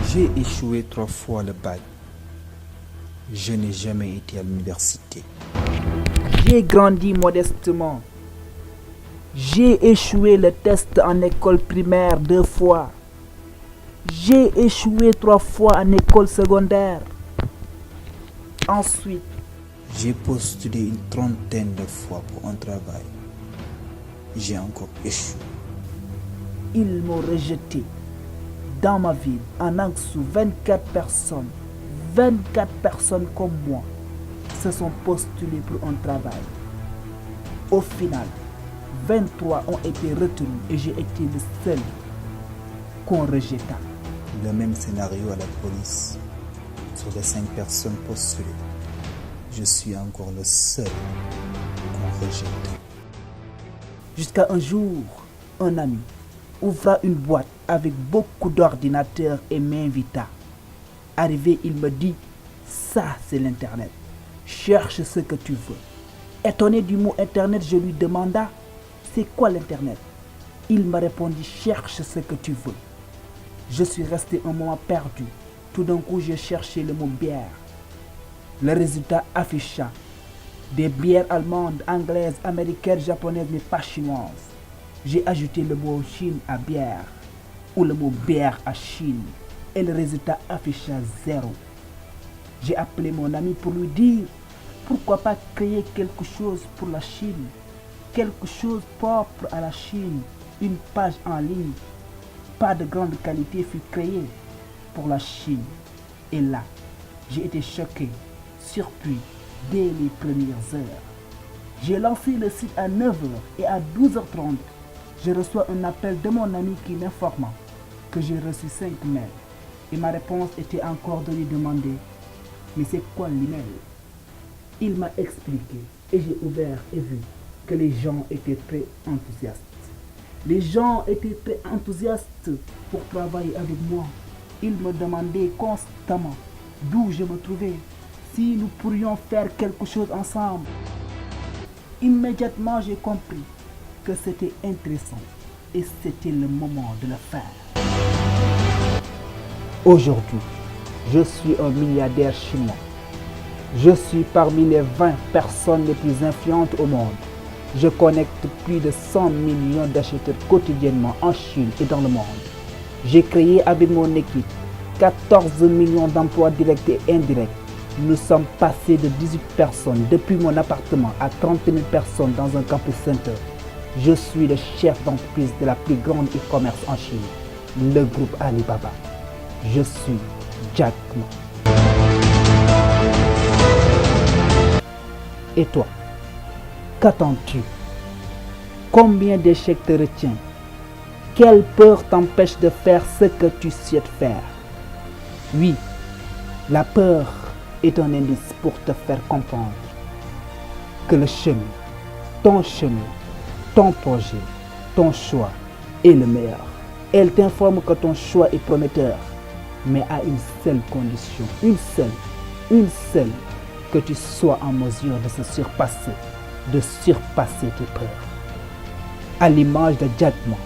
J'ai échoué 3 fois le bac. Je n'ai jamais été à l'université. J'ai grandi modestement. J'ai échoué le test en école primaire 2 fois. J'ai échoué 3 fois en école secondaire. Ensuite, j'ai postulé une 30aine de fois pour un travail. J'ai encore échoué. Ils m'ont rejeté. Dans ma ville, en Anxou, 24 personnes. 24 personnes comme moi se sont postulées pour un travail. Au final, 23 ont été retenus et j'ai été le seul qu'on rejeta. Le même scénario à la police. Sur les 5 personnes postulées, je suis encore le seul qu'on rejette. Jusqu'à un jour, un ami ouvra une boîte avec beaucoup d'ordinateurs et m'invita. Arrivé, il me dit, ça c'est l'internet. Cherche ce que tu veux. Étonné du mot internet, je lui demanda, c'est quoi l'internet? Il m'a répondu, cherche ce que tu veux. Je suis resté un moment perdu. Tout d'un coup, j'ai cherché le mot bière. Le résultat afficha des bières allemandes, anglaises, américaines, japonaises, mais pas chinoises. J'ai ajouté le mot Chine à bière ou le mot bière à Chine et le résultat afficha 0. J'ai appelé mon ami pour lui dire pourquoi pas créer quelque chose pour la Chine, quelque chose propre à la Chine, une page en ligne, pas de grande qualité fut créée pour la Chine. Et là, j'ai été choqué, surpris dès les premières heures. J'ai lancé le site à 9h et à 12h30, je reçois un appel de mon ami qui m'informa que j'ai reçu 5 mails. Et ma réponse était encore de lui demander, mais c'est quoi l'email? Il m'a expliqué et j'ai ouvert et vu que les gens étaient très enthousiastes. Les gens étaient très enthousiastes pour travailler avec moi. Ils me demandaient constamment d'où je me trouvais, si nous pourrions faire quelque chose ensemble. Immédiatement, j'ai compris que c'était intéressant et c'était le moment de le faire. Aujourd'hui, je suis un milliardaire chinois. Je suis parmi les 20 personnes les plus influentes au monde. Je connecte plus de 100 millions d'acheteurs quotidiennement en Chine et dans le monde. J'ai créé avec mon équipe 14 millions d'emplois directs et indirects. Nous sommes passés de 18 personnes depuis mon appartement à 30 000 personnes dans un campus center. Je suis le chef d'entreprise de la plus grande e-commerce en Chine, le groupe Alibaba. Je suis Jack Ma. Et toi, qu'attends-tu? Combien d'échecs te retient? Quelle peur t'empêche de faire ce que tu souhaites faire? Oui, la peur est un indice pour te faire comprendre que le chemin, ton projet, ton choix est le meilleur. Elle t'informe que ton choix est prometteur, mais à une seule condition, une seule, que tu sois en mesure de surpasser tes peurs. À l'image de Jack Ma,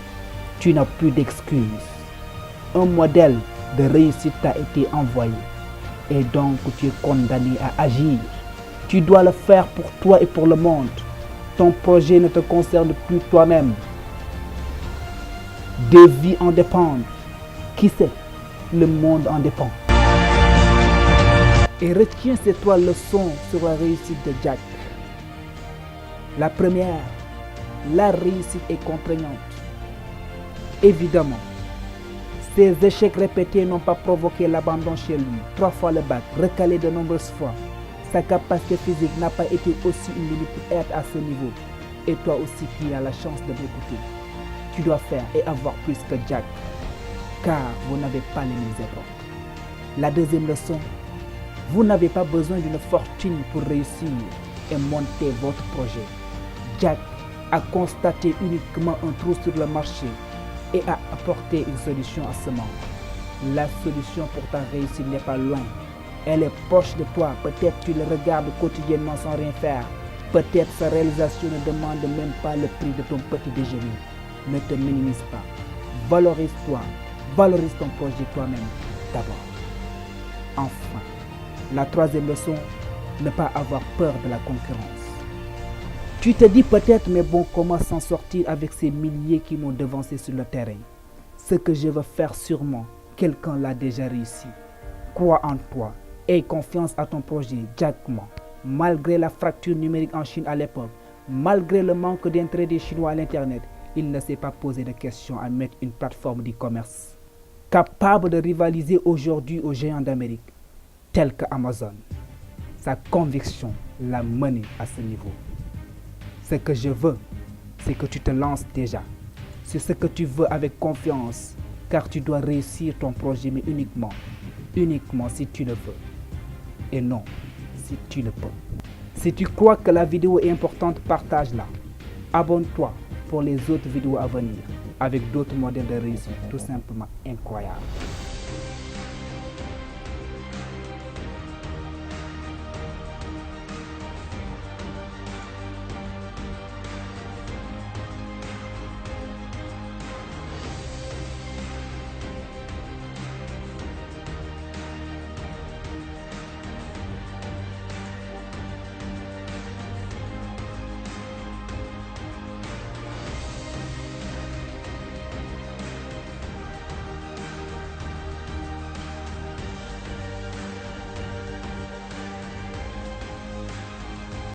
tu n'as plus d'excuses. Un modèle de réussite t'a été envoyé et donc tu es condamné à agir. Tu dois le faire pour toi et pour le monde. Ton projet ne te concerne plus toi-même. Des vies en dépendent. Qui sait, le monde en dépend. Et retiens ces 3 leçons sur la réussite de Jack. La première, la réussite est contraignante. Évidemment, ces échecs répétés n'ont pas provoqué l'abandon chez lui. 3 fois le bac, recalé de nombreuses fois. Sa capacité physique n'a pas été aussi une limite pour être à ce niveau. Et toi aussi qui as la chance de m'écouter, tu dois faire et avoir plus que Jack, car vous n'avez pas les mêmes époques. La deuxième leçon, vous n'avez pas besoin d'une fortune pour réussir et monter votre projet. Jack a constaté uniquement un trou sur le marché et a apporté une solution à ce manque. La solution pour ta réussite n'est pas loin. Elle est proche de toi. Peut-être tu le regardes quotidiennement sans rien faire. Peut-être sa réalisation ne demande même pas le prix de ton petit déjeuner. Ne te minimise pas. Valorise-toi. Valorise ton projet toi-même. d'abord. Enfin, la troisième leçon, ne pas avoir peur de la concurrence. Tu te dis peut-être, mais bon, comment s'en sortir avec ces milliers qui m'ont devancé sur le terrain? Ce que je veux faire sûrement, quelqu'un l'a déjà réussi. Crois en toi, aie confiance à ton projet, Jack Ma. Malgré la fracture numérique en Chine à l'époque, malgré le manque d'intérêt des Chinois à l'Internet, il ne s'est pas posé de questions à mettre une plateforme d'e-commerce capable de rivaliser aujourd'hui aux géants d'Amérique, tels que Amazon. Sa conviction l'a mené à ce niveau. Ce que je veux, c'est que tu te lances déjà. C'est ce que tu veux avec confiance, car tu dois réussir ton projet, mais uniquement si tu le veux. Et non, si tu le peux. Si tu crois que la vidéo est importante, partage-la. Abonne-toi pour les autres vidéos à venir, avec d'autres modèles de réussite tout simplement incroyables.